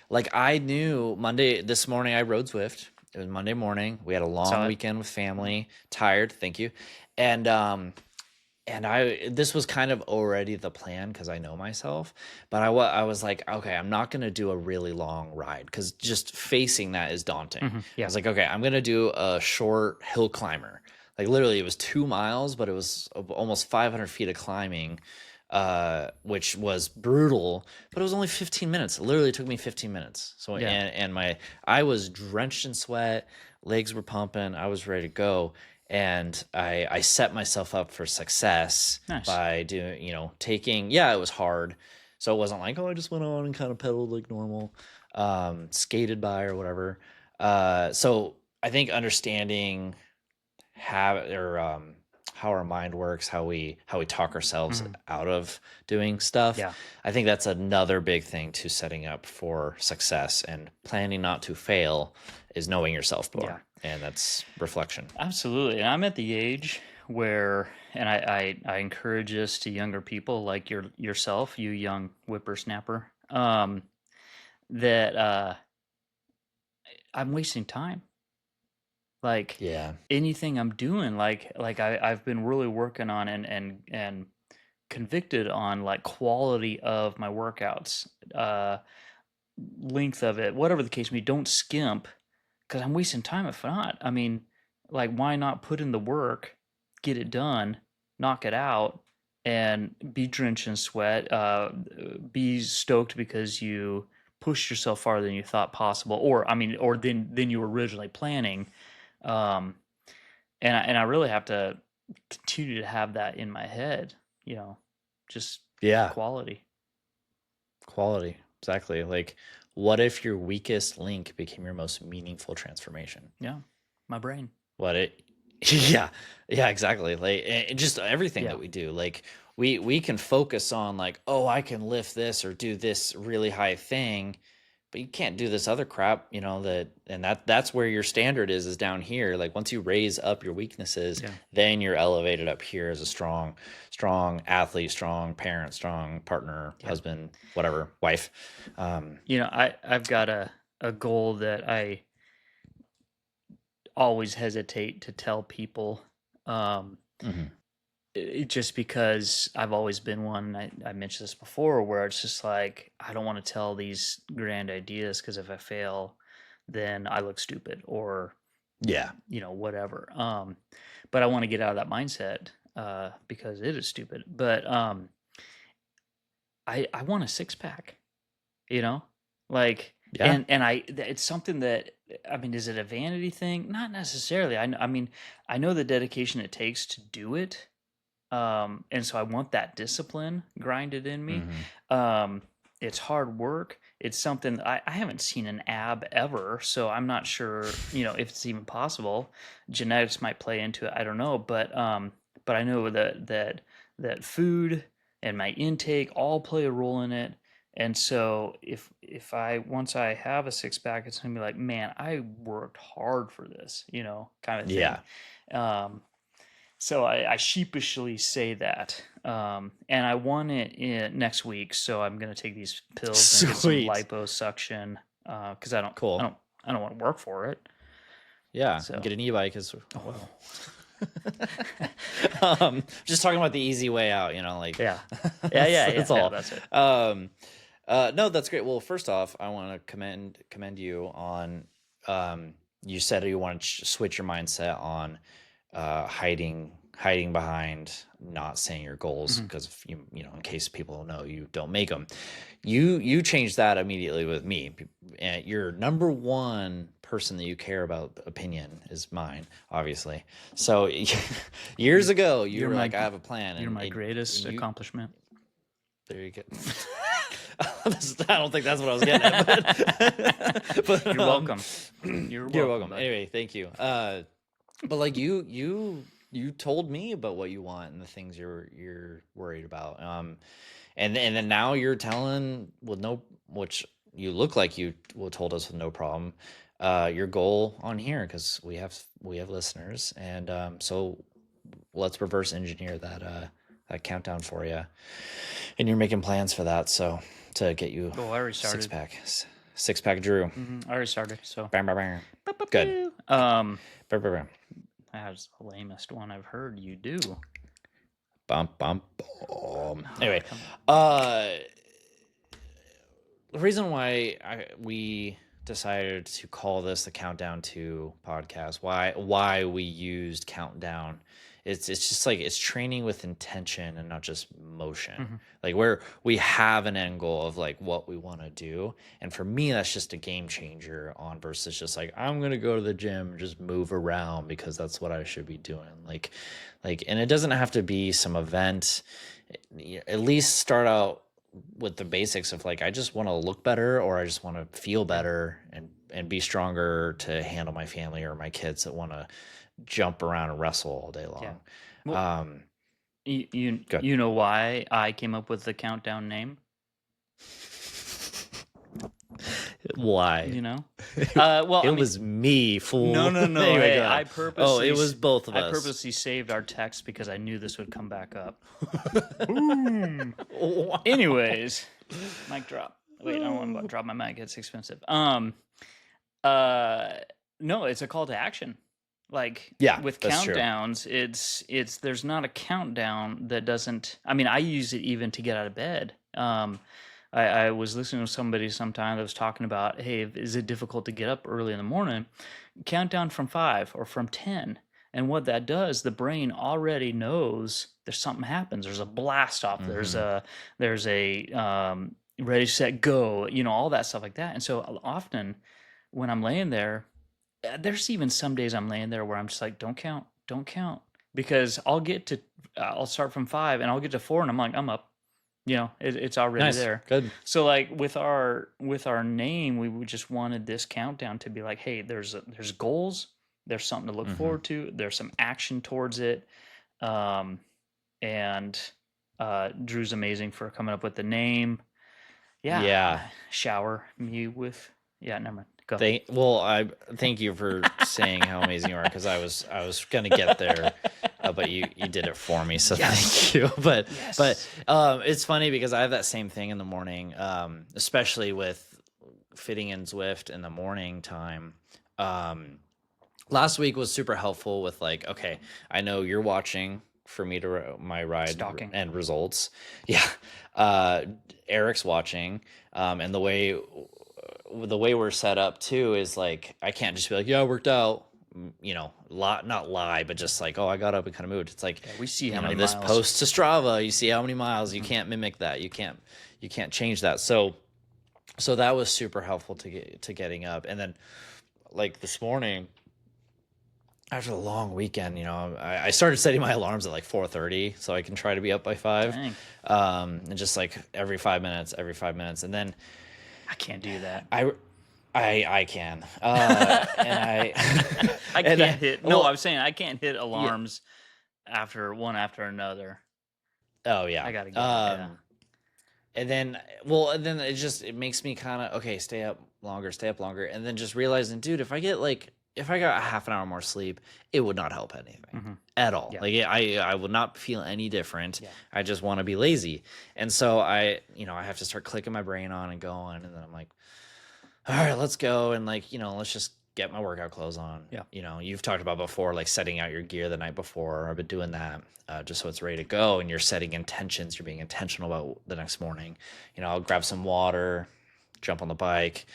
[SPEAKER 2] like I knew this morning I rode Zwift. It was Monday morning. We had a long
[SPEAKER 1] Saw it.
[SPEAKER 2] weekend with family. Tired, thank you. And this was kind of already the plan because I know myself, but I was like, okay, I'm not gonna do a really long ride because just facing that is daunting. I
[SPEAKER 1] Yeah.
[SPEAKER 2] was like, okay, I'm gonna do a short hill climber. Like literally, it was 2 miles, but it was almost 500 feet of climbing, which was brutal. But it was only 15 minutes. It literally took me 15 minutes. So
[SPEAKER 1] Yeah.
[SPEAKER 2] and I was drenched in sweat, legs were pumping, I was ready to go, and I set myself up for success
[SPEAKER 1] Nice.
[SPEAKER 2] by doing, taking, yeah, it was hard. So it wasn't like, oh, I just went on and kind of pedaled like normal, skated by or whatever. So I think understanding how our mind works, how we talk ourselves
[SPEAKER 1] Mhm.
[SPEAKER 2] out of doing stuff.
[SPEAKER 1] Yeah.
[SPEAKER 2] I think that's another big thing to setting up for success and planning not to fail is knowing yourself
[SPEAKER 1] Yeah.
[SPEAKER 2] more, and that's reflection.
[SPEAKER 1] Absolutely. And I'm at the age where, and I encourage this to younger people like yourself, you young whippersnapper, that I'm wasting time. Like
[SPEAKER 2] Yeah.
[SPEAKER 1] anything I'm doing, like I've been really working on and convicted on like quality of my workouts, length of it, whatever the case may be. Don't skimp, because I'm wasting time if not. I mean, like, why not put in the work, get it done, knock it out, and be drenched in sweat, be stoked because you pushed yourself farther than you thought possible, or I mean, or than you were originally planning. Um, and I really have to continue to have that in my head, you know, just
[SPEAKER 2] Yeah.
[SPEAKER 1] quality.
[SPEAKER 2] Quality. Exactly. Like, what if your weakest link became your most meaningful transformation?
[SPEAKER 1] Yeah, my brain.
[SPEAKER 2] What it Yeah. Yeah, exactly. Like and just everything
[SPEAKER 1] Yeah,
[SPEAKER 2] that we do. Like we can focus on like, oh, I can lift this or do this really high thing, but you can't do this other crap, that's where your standard is down here. Like once you raise up your weaknesses,
[SPEAKER 1] yeah.
[SPEAKER 2] then you're elevated up here as a strong athlete, strong parent, strong partner,
[SPEAKER 1] Yeah.
[SPEAKER 2] husband, whatever, wife.
[SPEAKER 1] I've got a goal that I always hesitate to tell people, um,
[SPEAKER 2] Mhm.
[SPEAKER 1] just because I've always been one. I mentioned this before, where it's just like I don't want to tell these grand ideas because if I fail, then I look stupid, or
[SPEAKER 2] Yeah.
[SPEAKER 1] whatever. But I want to get out of that mindset, because it is stupid. But I want a six pack. You know? Like,
[SPEAKER 2] Yeah.
[SPEAKER 1] it's something that, I mean, is it a vanity thing? Not necessarily. I mean, I know the dedication it takes to do it. And so I want that discipline grinded in me.
[SPEAKER 2] Mhm.
[SPEAKER 1] Um, it's hard work. It's something I haven't seen an ab ever, so I'm not sure, if it's even possible. Genetics might play into it. I don't know, but I know that food and my intake all play a role in it. And so if I once I have a six pack, it's gonna be like, man, I worked hard for this, kind of thing.
[SPEAKER 2] Yeah.
[SPEAKER 1] So I sheepishly say that, and I want it in next week. So I'm gonna take these pills and get some
[SPEAKER 2] Sweet.
[SPEAKER 1] liposuction because I don't
[SPEAKER 2] Cool.
[SPEAKER 1] want to work for it.
[SPEAKER 2] Yeah.
[SPEAKER 1] So
[SPEAKER 2] Get an e-bike as
[SPEAKER 1] well,
[SPEAKER 2] just talking about the easy way out, like
[SPEAKER 1] yeah,
[SPEAKER 2] that's all.
[SPEAKER 1] That's it.
[SPEAKER 2] No, that's great. Well, first off, I want to commend you on you said you want to switch your mindset on hiding behind not saying your goals because in case people don't know, you don't make them. You changed that immediately with me. And your number one person that you care about opinion is mine, obviously. So years ago, you were like, I have a plan.
[SPEAKER 1] You're my greatest accomplishment.
[SPEAKER 2] There you go. I don't think that's what I was getting at. But
[SPEAKER 1] you're welcome. You're welcome.
[SPEAKER 2] Anyway, thank you. But like you told me about what you want and the things you're worried about. And then now you're telling which you look like you told us with no problem. Your goal on here because we have listeners, and so let's reverse engineer that countdown for you. And you're making plans for that, so to get you
[SPEAKER 1] I already started.
[SPEAKER 2] Six pack Drew.
[SPEAKER 1] I already started. So
[SPEAKER 2] bang, bang, bang. Good.
[SPEAKER 1] Bang,
[SPEAKER 2] bang, bang.
[SPEAKER 1] That's the lamest one I've heard you do.
[SPEAKER 2] Bump, bump, boom. Anyway, the reason why we decided to call this the Countdown 2 podcast, why we used countdown, it's just like it's training with intention and not just motion. Like where we have an end goal of like what we want to do, and for me that's just a game changer on versus just like I'm gonna go to the gym and just move around because that's what I should be doing. Like and it doesn't have to be some event. At least start out with the basics of like I just want to look better or I just want to feel better and be stronger to handle my family or my kids that want to jump around and wrestle all day long.
[SPEAKER 1] Yeah. Well, you know why I came up with the countdown name?
[SPEAKER 2] Why?
[SPEAKER 1] Well,
[SPEAKER 2] it was me, fool.
[SPEAKER 1] No.
[SPEAKER 2] Anyway,
[SPEAKER 1] hey, I purposely.
[SPEAKER 2] It was both of us.
[SPEAKER 1] I purposely saved our text because I knew this would come back up. Anyways, mic drop. Wait, I don't want to drop my mic. It's expensive. No, it's a call to action. Like with countdowns, it's there's not a countdown that doesn't. I mean, I use it even to get out of bed. I was listening to somebody sometime that was talking about, hey, is it difficult to get up early in the morning? Count down from 5 or from 10. And what that does, the brain already knows there's something happens. There's a blast off. There's a ready, set, go, all that stuff like that. And so often when I'm laying there, there's even some days I'm laying there where I'm just like, don't count. Because I'll start from 5 and I'll get to 4 and I'm like, I'm up. It's already there.
[SPEAKER 2] Good.
[SPEAKER 1] So like with our name, we just wanted this countdown to be like, hey, there's goals, there's something to look forward to, there's some action towards it, and Drew's amazing for coming up with the name. Yeah. Shower me with. Yeah, never mind. Go.
[SPEAKER 2] I thank you for saying how amazing you are because I was gonna get there, but you did it for me, so thank you. But it's funny because I have that same thing in the morning, especially with fitting in Zwift in the morning time. Last week was super helpful with like, okay, I know you're watching for me to my ride
[SPEAKER 1] Stalking.
[SPEAKER 2] and results. Yeah, Eric's watching, and the way we're set up too is like I can't just be like, yeah, I worked out, not lie, but just like, oh, I got up and kind of moved. It's like
[SPEAKER 1] we see how many
[SPEAKER 2] this
[SPEAKER 1] miles.
[SPEAKER 2] post to Strava, you see how many miles. You can't mimic that. You can't change that. So that was super helpful to getting up. And then like this morning after the long weekend, I started setting my alarms at like 4:30 so I can try to be up by 5.
[SPEAKER 1] Dang.
[SPEAKER 2] And just like every 5 minutes, and then
[SPEAKER 1] I can't do that.
[SPEAKER 2] I can. And
[SPEAKER 1] I can't hit. No, I was saying I can't hit alarms after another.
[SPEAKER 2] Oh yeah.
[SPEAKER 1] I gotta get it. Yeah.
[SPEAKER 2] And then, it makes me kind of, okay, stay up longer. And then just realizing, dude, if I got a half an hour more sleep, it would not help anything at all.
[SPEAKER 1] Yeah.
[SPEAKER 2] Like I would not feel any different.
[SPEAKER 1] Yeah.
[SPEAKER 2] I just want to be lazy. And so I have to start clicking my brain on and going. And then I'm like, all right, let's go. And like, let's just get my workout clothes on.
[SPEAKER 1] Yeah.
[SPEAKER 2] You've talked about before, like setting out your gear the night before. I've been doing that just so it's ready to go. And you're setting intentions. You're being intentional about the next morning. I'll grab some water, jump on the bike.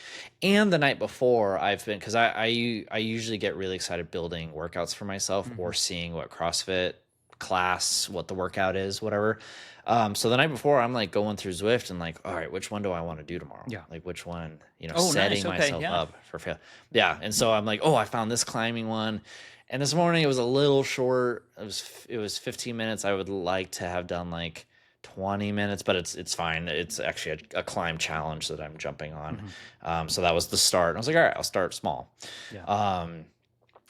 [SPEAKER 2] And the night before, I've been, because I usually get really excited building workouts for myself or seeing what CrossFit class, what the workout is, whatever. So the night before, I'm like going through Zwift and like, all right, which one do I want to do tomorrow?
[SPEAKER 1] Yeah.
[SPEAKER 2] Like which one,
[SPEAKER 1] Nice.
[SPEAKER 2] setting
[SPEAKER 1] Okay,
[SPEAKER 2] myself
[SPEAKER 1] yeah.
[SPEAKER 2] up for fail. Yeah. And so I'm like, oh, I found this climbing one. And this morning it was a little short. It was 15 minutes. I would like to have done like 20 minutes, but it's fine. It's actually a climb challenge that I'm jumping on. So that was the start. And I was like, all right, I'll start small.
[SPEAKER 1] Yeah.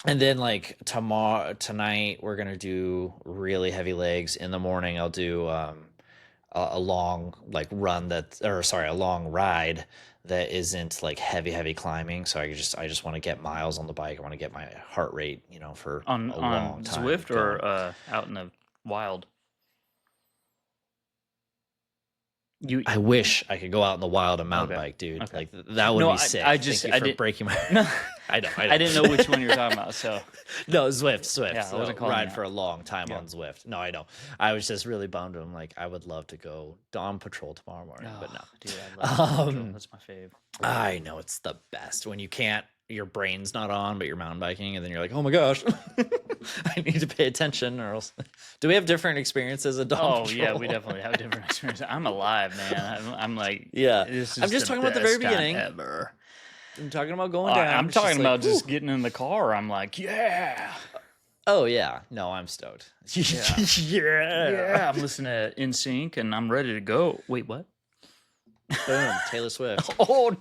[SPEAKER 2] And then like tonight we're gonna do really heavy legs. In the morning I'll do a long like a long ride that isn't like heavy climbing. So I just want to get miles on the bike. I want to get my heart rate, for
[SPEAKER 1] On
[SPEAKER 2] a long time.
[SPEAKER 1] Zwift
[SPEAKER 2] going.
[SPEAKER 1] or out in the wild.
[SPEAKER 2] I wish I could go out in the wild and mountain
[SPEAKER 1] Okay.
[SPEAKER 2] bike, dude.
[SPEAKER 1] Okay.
[SPEAKER 2] Like that would
[SPEAKER 1] No,
[SPEAKER 2] be sick.
[SPEAKER 1] I just-
[SPEAKER 2] Thank you
[SPEAKER 1] I
[SPEAKER 2] for
[SPEAKER 1] did-
[SPEAKER 2] breaking my.
[SPEAKER 1] No.
[SPEAKER 2] I know.
[SPEAKER 1] I didn't know which one you were talking about. So
[SPEAKER 2] No, Zwift.
[SPEAKER 1] Yeah, I wasn't calling
[SPEAKER 2] ride
[SPEAKER 1] you
[SPEAKER 2] for
[SPEAKER 1] out.
[SPEAKER 2] a long time on Zwift. No, I know. I was just really bummed. I'm like, I would love to go on patrol tomorrow morning, but no.
[SPEAKER 1] Dude, I love Patrol.
[SPEAKER 2] Um,
[SPEAKER 1] That's my fave.
[SPEAKER 2] I know it's the best when you can't. Your brain's not on, but you're mountain biking, and then you're like, "Oh my gosh, I need to pay attention." Or else, do we have different experiences at Dawn Patrol?
[SPEAKER 1] Yeah, we definitely have different experiences. I'm alive, man. I'm like,
[SPEAKER 2] Yeah.
[SPEAKER 1] This is
[SPEAKER 2] I'm just
[SPEAKER 1] the
[SPEAKER 2] talking about the very
[SPEAKER 1] best time
[SPEAKER 2] beginning.
[SPEAKER 1] ever.
[SPEAKER 2] I'm talking about going down.
[SPEAKER 1] I'm
[SPEAKER 2] It's just
[SPEAKER 1] talking
[SPEAKER 2] like,
[SPEAKER 1] about just
[SPEAKER 2] whew.
[SPEAKER 1] getting in the car. I'm like, yeah,
[SPEAKER 2] Oh yeah, no, I'm stoked.
[SPEAKER 1] yeah. I'm listening to NSYNC and I'm ready to go. Wait, what?
[SPEAKER 2] Boom, Taylor Swift.
[SPEAKER 1] Oh,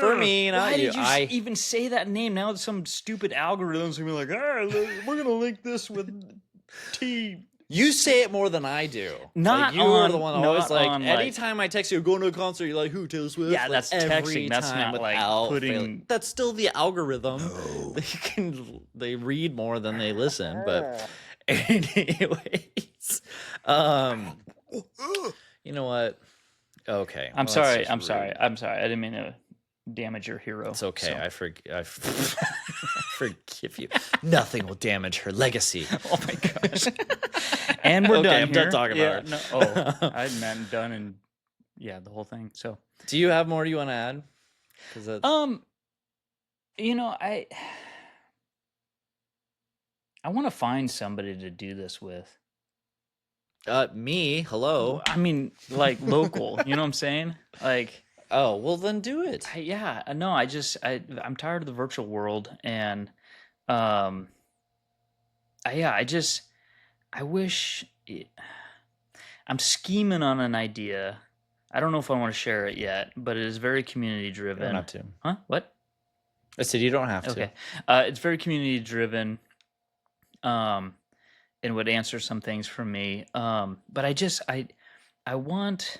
[SPEAKER 2] For me, not
[SPEAKER 1] why
[SPEAKER 2] you.
[SPEAKER 1] did you even say that name? Now some stupid algorithms gonna be like, we're gonna link this with T.
[SPEAKER 2] You say it more than I do.
[SPEAKER 1] Not
[SPEAKER 2] like, you are
[SPEAKER 1] on-
[SPEAKER 2] the one
[SPEAKER 1] not
[SPEAKER 2] always like.
[SPEAKER 1] on, like-
[SPEAKER 2] Anytime I text you, going to a concert, you're like, "Who? Taylor Swift?"
[SPEAKER 1] Yeah,
[SPEAKER 2] Like,
[SPEAKER 1] that's
[SPEAKER 2] every
[SPEAKER 1] texting. That's
[SPEAKER 2] time
[SPEAKER 1] not, like,
[SPEAKER 2] without
[SPEAKER 1] putting-
[SPEAKER 2] fail. That's still the algorithm. They read more than they listen. But anyways, you know what? Okay,
[SPEAKER 1] I'm
[SPEAKER 2] well,
[SPEAKER 1] sorry.
[SPEAKER 2] that's
[SPEAKER 1] I'm
[SPEAKER 2] just
[SPEAKER 1] sorry.
[SPEAKER 2] rude.
[SPEAKER 1] I'm sorry. I didn't mean to damage your hero.
[SPEAKER 2] It's okay.
[SPEAKER 1] So-
[SPEAKER 2] I forgive you. Nothing will damage her legacy.
[SPEAKER 1] Oh my gosh. And we're
[SPEAKER 2] Okay,
[SPEAKER 1] done
[SPEAKER 2] I'm done
[SPEAKER 1] here.
[SPEAKER 2] talking about
[SPEAKER 1] Yeah,
[SPEAKER 2] her.
[SPEAKER 1] no, I meant done and the whole thing. So
[SPEAKER 2] Do you have more you want to add? Because
[SPEAKER 1] I want to find somebody to do this with.
[SPEAKER 2] me. Hello.
[SPEAKER 1] I mean, like local. You know what I'm saying? Like,
[SPEAKER 2] Oh, well then do it.
[SPEAKER 1] I'm tired of the virtual world, and I wish I'm scheming on an idea. I don't know if I want to share it yet, but it is very community
[SPEAKER 2] You
[SPEAKER 1] driven.
[SPEAKER 2] don't have to.
[SPEAKER 1] Huh? What?
[SPEAKER 2] I said you don't have to.
[SPEAKER 1] Okay. It's very community driven. And would answer some things for me. But I want,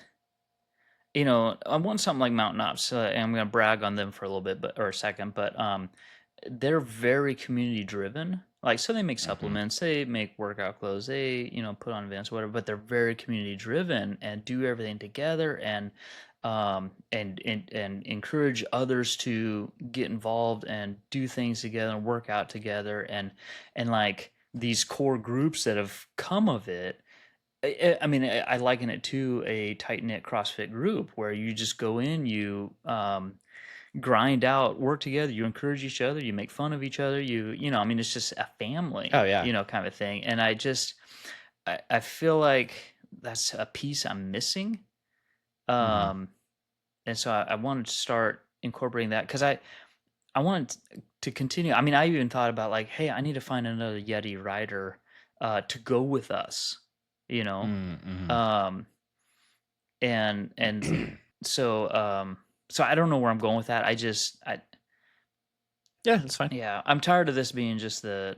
[SPEAKER 1] I want something like Mountain Ops, and I'm going to brag on them for a little bit, or a second, but they're very community driven. Like, so they make supplements, they make workout clothes, they, put on events, whatever, but they're very community driven and do everything together and encourage others to get involved and do things together and work out together and like these core groups that have come of it. I mean, I liken it to a tight knit CrossFit group where you just go in, you grind out, work together, you encourage each other, you make fun of each other, I mean, it's just a family,
[SPEAKER 2] Oh, yeah.
[SPEAKER 1] Kind of a thing. And I feel like that's a piece I'm missing. And so I wanted to start incorporating that because I wanted to continue. I mean, I even thought about like, hey, I need to find another Yeti rider to go with us, and so I don't know where I'm going with that.
[SPEAKER 2] Yeah, that's fine.
[SPEAKER 1] Yeah, I'm tired of this being just the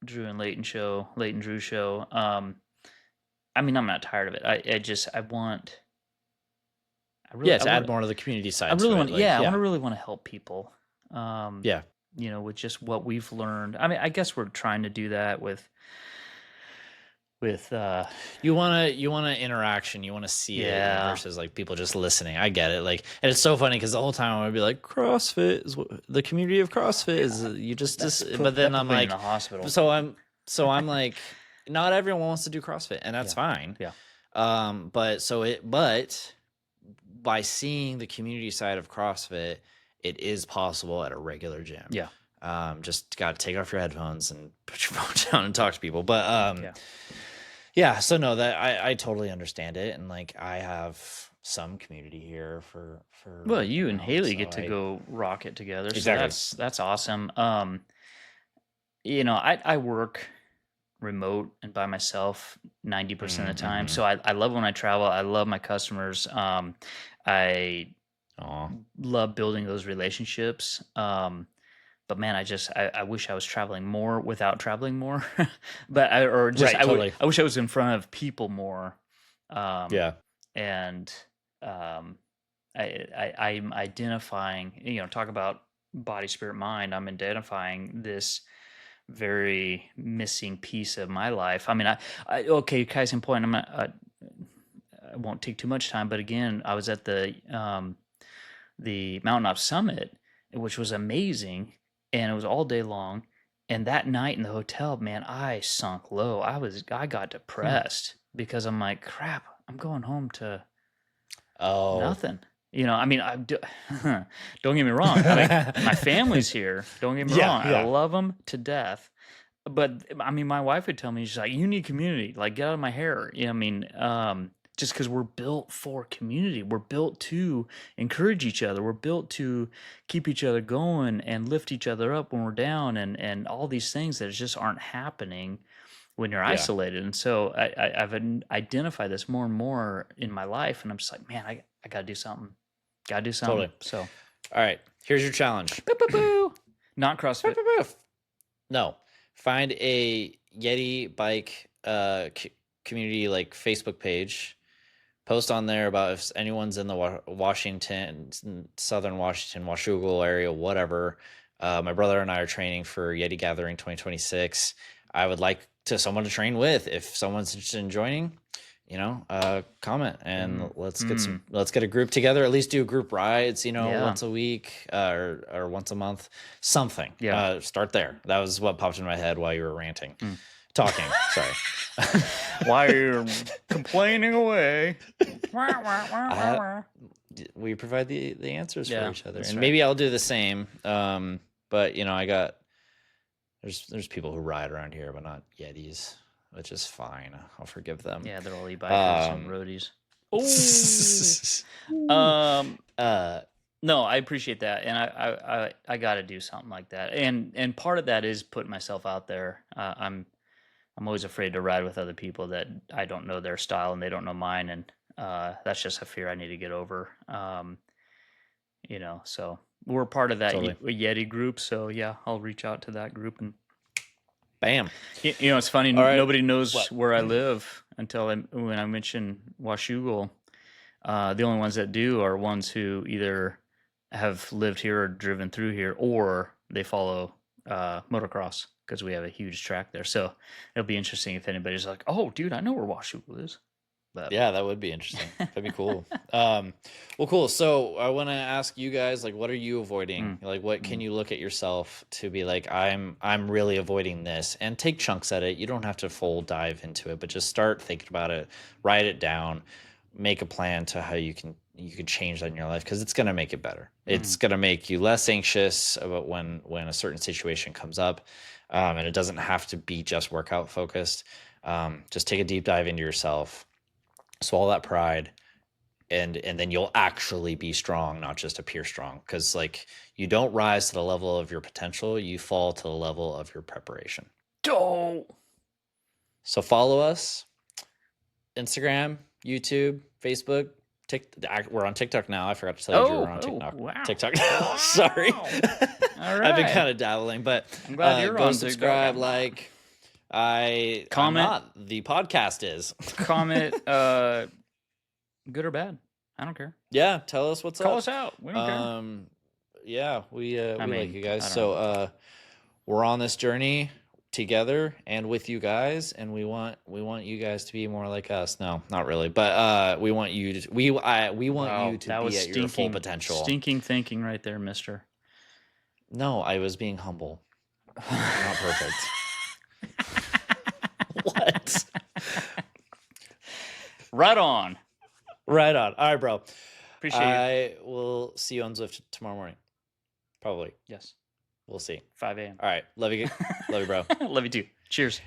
[SPEAKER 1] Drew and Leighton Drew show. I mean, I'm not tired of it. I want.
[SPEAKER 2] Yeah, to add more to the community side.
[SPEAKER 1] I really
[SPEAKER 2] to
[SPEAKER 1] want.
[SPEAKER 2] it. Like,
[SPEAKER 1] Yeah, I really want to help people.
[SPEAKER 2] Yeah.
[SPEAKER 1] With just what we've learned. I mean, I guess we're trying to do that with
[SPEAKER 2] you want to interaction, you want to see it versus like people just listening. I get it. Like, and it's so funny because the whole time I would be like, CrossFit is the community of CrossFit is you just but then I'm like,
[SPEAKER 1] in the hospital.
[SPEAKER 2] so I'm like, not everyone wants to do CrossFit, and that's fine.
[SPEAKER 1] Yeah.
[SPEAKER 2] But by seeing the community side of CrossFit, it is possible at a regular gym.
[SPEAKER 1] Yeah.
[SPEAKER 2] Just got to take off your headphones and put your phone down and talk to people. But yeah, so no, that I totally understand it, and like I have some community here for.
[SPEAKER 1] Well, you and Haley get to go rock it together.
[SPEAKER 2] Exactly.
[SPEAKER 1] So that's awesome. I work remote and by myself 90% of the time. So I love when I travel. I love my customers. I love building those relationships. But man, I wish I was traveling more without traveling more. But I wish I was in front of people more. And I'm identifying, talk about body, spirit, mind. I'm identifying this very missing piece of my life. I mean, okay, case in point, I won't take too much time, but again, I was at the Mountain Ops Summit, which was amazing. And it was all day long. And that night in the hotel, man, I sunk low. I got depressed because I'm like, crap, I'm going home to nothing. I mean, don't get me wrong. My family's here. Don't get me wrong. I love them to death. But I mean, my wife would tell me, she's like, you need community. Like, get out of my hair. I mean, just because we're built for community. We're built to encourage each other. We're built to keep each other going and lift each other up when we're down and all these things that just aren't happening when you're isolated. And so I've identified this more and more in my life, and I'm just like, man, I got to do something. Got to do something.
[SPEAKER 2] Totally.
[SPEAKER 1] So,
[SPEAKER 2] all right, here's your challenge.
[SPEAKER 1] Not CrossFit.
[SPEAKER 2] No, find a Yeti bike community like Facebook page. Post on there about if anyone's in the Washington, Southern Washington, Washougal area, whatever. My brother and I are training for Yeti Gathering 2026. I would like someone to train with. If someone's interested in joining, comment and let's get a group together. At least do group rides, once a week or once a month, something. Yeah. Start there. That was what popped in my head while you were ranting. Talking, sorry.
[SPEAKER 1] While you're complaining away.
[SPEAKER 2] We provide the answers for each other. And
[SPEAKER 1] right.
[SPEAKER 2] Maybe I'll do the same. But there's people who ride around here, but not Yetis, which is fine. I'll forgive them.
[SPEAKER 1] Yeah, they're all e-bikers and roadies. No, I appreciate that, and I got to do something like that. And part of that is putting myself out there. I'm always afraid to ride with other people that I don't know their style and they don't know mine, and that's just a fear I need to get over. So we're part of that Yeti group. So yeah, I'll reach out to that group and
[SPEAKER 2] bam.
[SPEAKER 1] It's funny. Nobody knows where I live until when I mention Washougal. The only ones that do are ones who either have lived here or driven through here, or they follow motocross because we have a huge track there. So it'll be interesting if anybody's like, "Oh, dude, I know where Washougal is." But
[SPEAKER 2] yeah, that would be interesting. That'd be cool. Well, cool. So I want to ask you guys, like, what are you avoiding? Like, what can you look at yourself to be like, I'm really avoiding this, and take chunks at it. You don't have to full dive into it, but just start thinking about it, write it down, make a plan to how you can change that in your life, because it's going to make it better. It's going to make you less anxious about when a certain situation comes up. And it doesn't have to be just workout focused. Just take a deep dive into yourself, swallow that pride, and then you'll actually be strong, not just appear strong. Because like, you don't rise to the level of your potential, you fall to the level of your preparation.
[SPEAKER 1] Oh.
[SPEAKER 2] So follow us, Instagram, YouTube, Facebook. We're on TikTok now. I forgot to tell you we're on TikTok.
[SPEAKER 1] Wow.
[SPEAKER 2] TikTok. Sorry.
[SPEAKER 1] All right.
[SPEAKER 2] I've been kind of dabbling, but
[SPEAKER 1] I'm glad you're
[SPEAKER 2] go
[SPEAKER 1] on
[SPEAKER 2] subscribe,
[SPEAKER 1] TikTok.
[SPEAKER 2] like, I'm
[SPEAKER 1] Comment.
[SPEAKER 2] not. The podcast is.
[SPEAKER 1] Comment, good or bad. I don't care.
[SPEAKER 2] Yeah, tell us what's
[SPEAKER 1] Call
[SPEAKER 2] up.
[SPEAKER 1] us out. We don't care.
[SPEAKER 2] Yeah, we like
[SPEAKER 1] mean,
[SPEAKER 2] you guys.
[SPEAKER 1] I don't
[SPEAKER 2] So we're on this journey together and with you guys, and we want you guys to be more like us. No, not really, but we want you to we want you to
[SPEAKER 1] that
[SPEAKER 2] be
[SPEAKER 1] was
[SPEAKER 2] at your full potential.
[SPEAKER 1] Stinking thinking right there, mister.
[SPEAKER 2] No, I was being humble. Not perfect. What?
[SPEAKER 1] Right on.
[SPEAKER 2] Right on. All right, bro.
[SPEAKER 1] Appreciate you.
[SPEAKER 2] I will see you on Zwift tomorrow morning. Probably.
[SPEAKER 1] Yes.
[SPEAKER 2] We'll see.
[SPEAKER 1] 5 a.m.
[SPEAKER 2] All right. Love you. Love you, bro.
[SPEAKER 1] Love you too. Cheers.